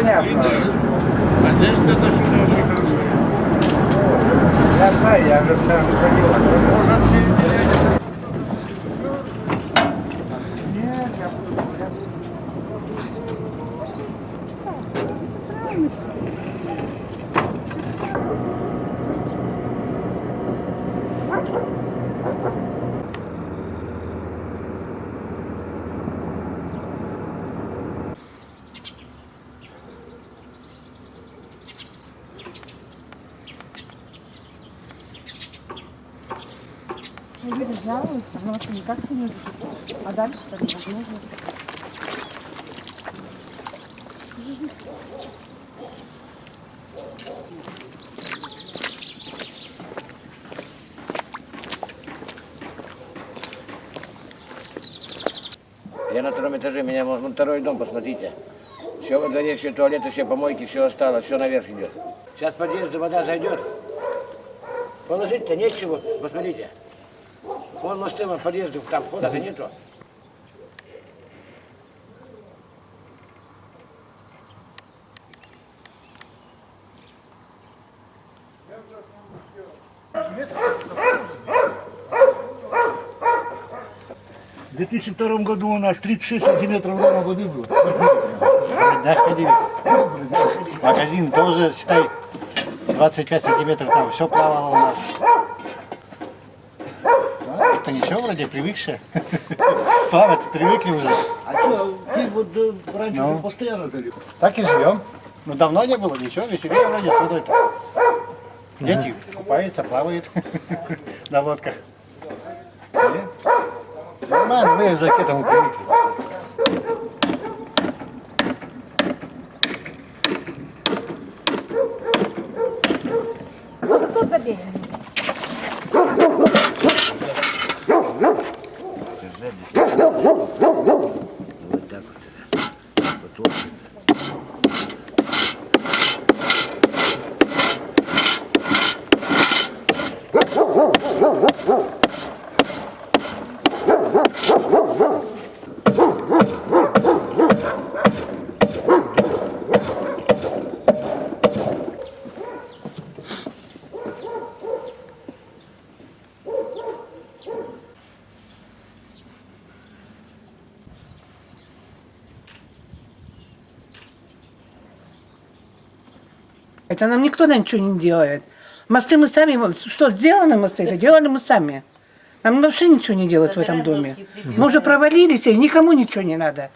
понятно. А здесь это сюда очень хорошо. Я знаю, я уже там ходил. Может, не терять. Нет, я буду гулять. Люди жалуются, но это никак с ними закупать. А дальше так невозможно. Я на втором этаже, меня вон второй дом, посмотрите. Все во дворе, все туалеты, все помойки, все осталось, все наверх идет. Сейчас в подъезде вода зайдет. Положить-то нечего, посмотрите. Вон мосты в подъезде, там входа-то нету. В 2002 году у нас 36 сантиметров ровно воды было. Да, ходили. Магазин тоже, считай, 25 сантиметров, там все плавало у нас. Это ничего, вроде привыкшие. Плавать привыкли уже. А что, ты вот раньше Ну. постоянно залил? Так и живем. Ну давно не было, ничего, веселее вроде с водой-то. Дети купаются, плавают на лодках. Нормально, мы уже к этому привыкли. Вот так вот. Это нам никто ничего не делает. Мосты мы сами, вот, что сделаны мосты, это делали мы сами. Нам вообще ничего не делают в этом доме. Мы уже провалились, и никому ничего не надо.